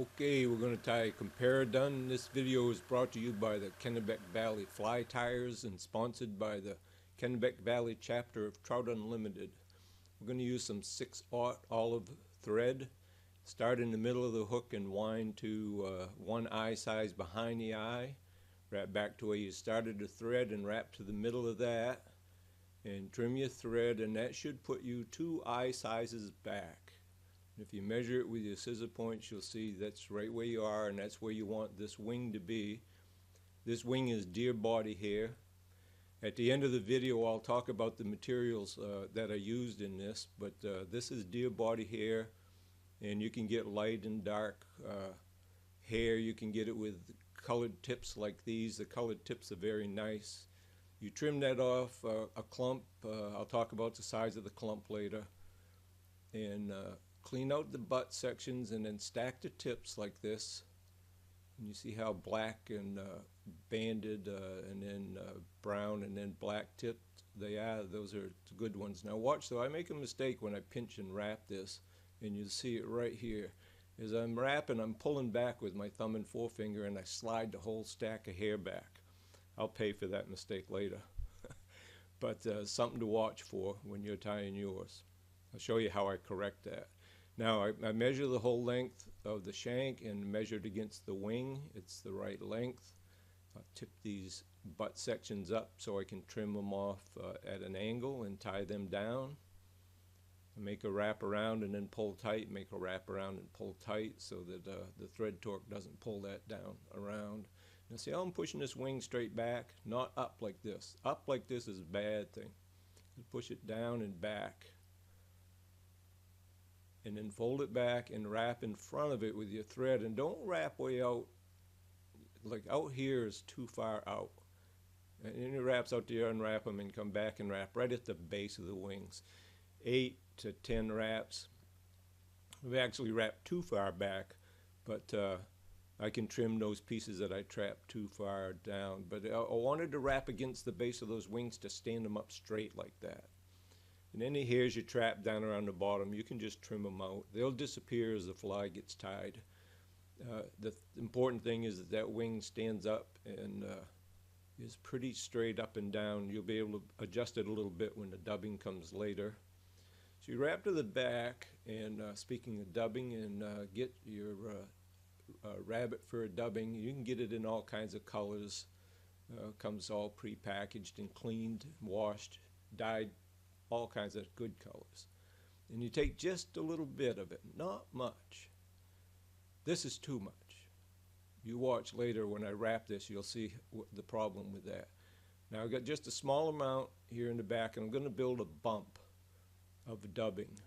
Okay, we're going to tie Compara-dun. This video is brought to you by the Kennebec Valley Fly Tires and sponsored by the Kennebec Valley chapter of Trout Unlimited. We're going to use some 6/0 olive thread. Start in the middle of the hook and wind to one eye size behind the eye. Wrap back to where you started the thread and wrap to the middle of that. And trim your thread, and that should put you 2 eye sizes back. If you measure it with your scissor points, you'll see that's right where you are, and that's where you want this wing to be. This wing is deer body hair. At the end of the video, I'll talk about the materials that are used in this, but this is deer body hair, and you can get light and dark hair. You can get it with colored tips like these. The colored tips are very nice. You trim that off a clump. I'll talk about the size of the clump later. And clean out the butt sections and then stack the tips like this. And you see how black and banded and then brown and then black tipped they are. Those are the good ones. Now watch, though, I make a mistake when I pinch and wrap this, and you'll see it right here. As I'm wrapping, I'm pulling back with my thumb and forefinger, and I slide the whole stack of hair back. I'll pay for that mistake later. But something to watch for when you're tying yours. I'll show you how I correct that. Now I measure the whole length of the shank and measure it against the wing. It's the right length. I'll tip these butt sections up so I can trim them off at an angle and tie them down. I make a wrap around and then pull tight, make a wrap around and pull tight so that the thread torque doesn't pull that down around. Now see how I'm pushing this wing straight back? Not up like this. Up like this is a bad thing. You push it down and back. And then fold it back and wrap in front of it with your thread, and don't wrap way out. Like out here is too far out, and then it wraps out there, unwrap them and come back and wrap right at the base of the wings. 8 to 10 wraps. We've actually wrapped too far back, but I can trim those pieces that I trapped too far down, but I wanted to wrap against the base of those wings to stand them up straight like that. And any hairs you trap down around the bottom, you can just trim them out. They'll disappear as the fly gets tied. The important thing is that wing stands up and is pretty straight up and down. You'll be able to adjust it a little bit when the dubbing comes later. So you wrap to the back, and speaking of dubbing, and get your rabbit fur dubbing. You can get it in all kinds of colors. Comes all pre-packaged and cleaned, washed, dyed, all kinds of good colors. And you take just a little bit of it, not much. This is too much. You watch later when I wrap this, you'll see the problem with that. Now I've got just a small amount here in the back, and I'm going to build a bump of dubbing.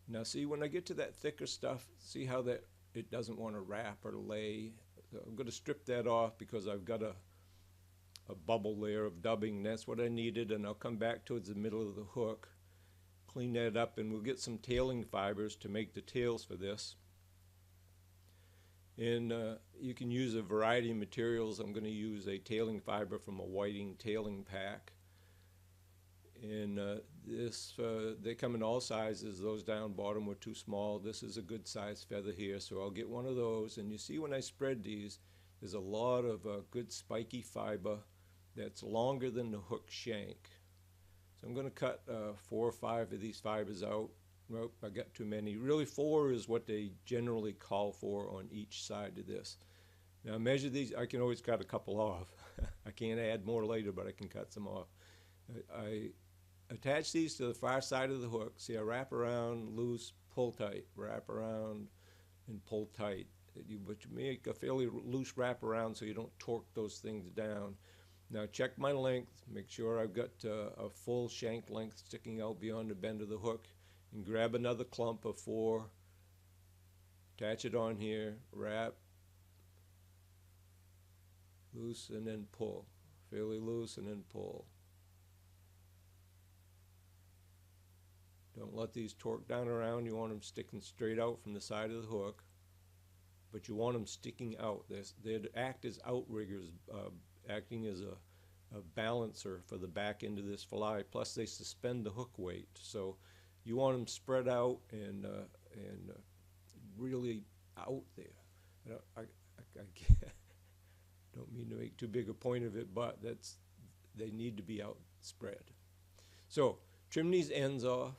Now see, when I get to that thicker stuff, see how that it doesn't want to wrap or lay. So I'm going to strip that off because I've got a bubble layer of dubbing. That's what I needed, and I'll come back towards the middle of the hook, clean that up, and we'll get some tailing fibers to make the tails for this. And you can use a variety of materials. I'm going to use a tailing fiber from a whiting tailing pack, and they come in all sizes. Those down bottom were too small. This is a good size feather here, so I'll get one of those. And you see when I spread these, there's a lot of good spiky fiber that's longer than the hook shank. So I'm going to cut 4 or 5 of these fibers out. Nope, I got too many. Really 4 is what they generally call for on each side of this. Now measure these. I can always cut a couple off. I can't add more later, but I can cut some off. I attach these to the far side of the hook. See, I wrap around, loose, pull tight, wrap around and pull tight. But you make a fairly loose wrap around so you don't torque those things down. Now check my length, make sure I've got a full shank length sticking out beyond the bend of the hook, and grab another clump of 4, attach it on here, wrap, loose and then pull, fairly loose and then pull. Don't let these torque down around. You want them sticking straight out from the side of the hook, but you want them sticking out. They act as outriggers, acting as a balancer for the back end of this fly. Plus they suspend the hook weight. So you want them spread out and really out there. I don't mean to make too big a point of it, but they need to be outspread. So trim these ends off.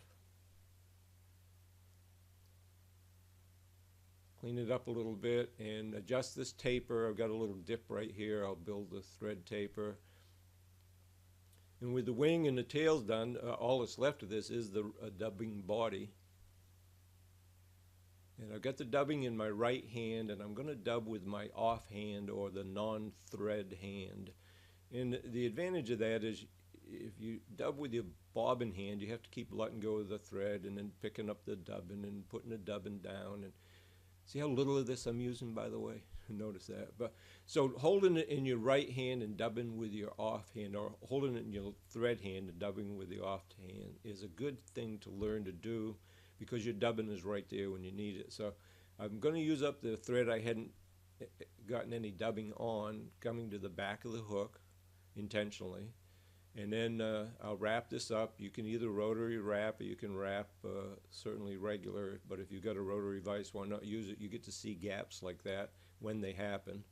Clean it up a little bit and adjust this taper. I've got a little dip right here. I'll build the thread taper. And with the wing and the tails done, all that's left of this is the dubbing body. And I've got the dubbing in my right hand, and I'm going to dub with my off hand or the non-thread hand. And the advantage of that is if you dub with your bobbin hand, you have to keep letting go of the thread and then picking up the dubbing and putting the dubbing down. And see how little of this I'm using, by the way? Notice that. But so holding it in your right hand and dubbing with your off hand, or holding it in your thread hand and dubbing with your off hand, is a good thing to learn to do, because your dubbing is right there when you need it. So I'm going to use up the thread I hadn't gotten any dubbing on, coming to the back of the hook intentionally. And then I'll wrap this up. You can either rotary wrap, or you can wrap certainly regular, but if you've got a rotary vise, why not use it? You get to see gaps like that when they happen.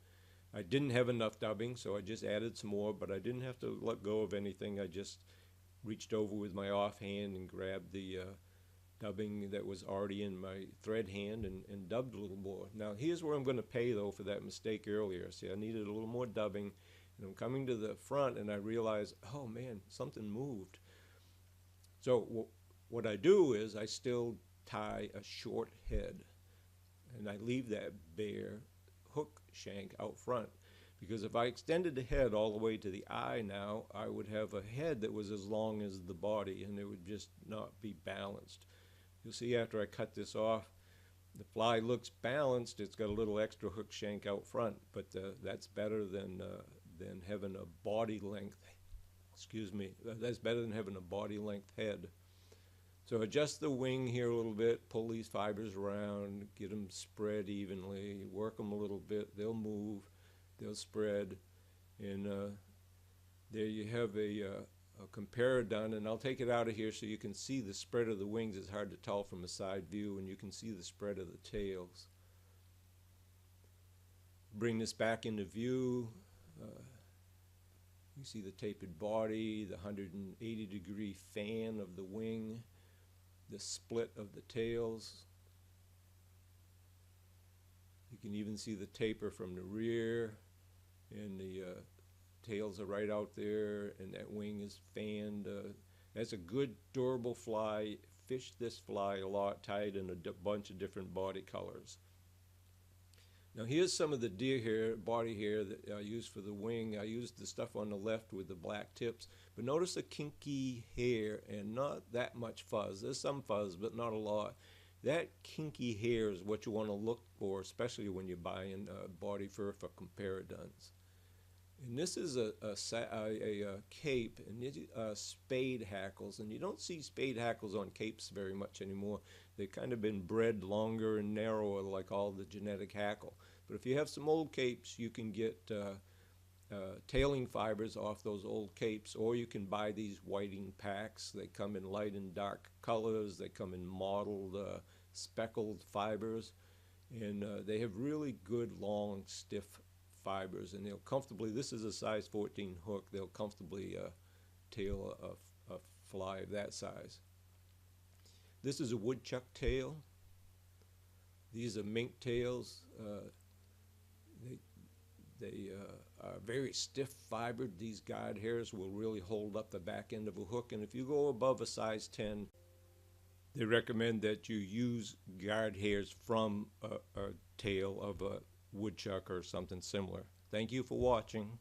I didn't have enough dubbing, so I just added some more, but I didn't have to let go of anything. I just reached over with my offhand and grabbed the dubbing that was already in my thread hand and dubbed a little more. Now here's where I'm going to pay though for that mistake earlier. See, I needed a little more dubbing, and I'm coming to the front and I realize, oh man, something moved. So what I do is I still tie a short head, and I leave that bare hook shank out front, because if I extended the head all the way to the eye now, I would have a head that was as long as the body, and it would just not be balanced. You'll see after I cut this off, the fly looks balanced. It's got a little extra hook shank out front, but that's better than having a body length, that's better than having a body length head. So adjust the wing here a little bit, pull these fibers around, get them spread evenly, work them a little bit, they'll move, they'll spread, and there you have a Compara-dun, and I'll take it out of here so you can see the spread of the wings. It's hard to tell from a side view, and you can see the spread of the tails. Bring this back into view. You see the tapered body, the 180-degree fan of the wing, the split of the tails. You can even see the taper from the rear, and the tails are right out there, and that wing is fanned. That's a good durable fly. Fish this fly a lot, tied in a bunch of different body colors. Now here's some of the deer hair, body hair that I used for the wing. I used the stuff on the left with the black tips, but notice the kinky hair and not that much fuzz. There's some fuzz, but not a lot. That kinky hair is what you want to look for, especially when you're buying body fur for Compara-duns. And this is a cape, and these spade hackles, and you don't see spade hackles on capes very much anymore. They've kind of been bred longer and narrower, like all the genetic hackle. But if you have some old capes, you can get tailing fibers off those old capes, or you can buy these whiting packs. They come in light and dark colors. They come in mottled, speckled fibers, and they have really good, long, stiff fibers, and they'll comfortably, this is a size 14 hook, they'll comfortably tail a fly of that size. This is a woodchuck tail. These are mink tails. They are very stiff fibered. These guard hairs will really hold up the back end of a hook, and if you go above a size 10, they recommend that you use guard hairs from a tail of a woodchuck or something similar. Thank you for watching.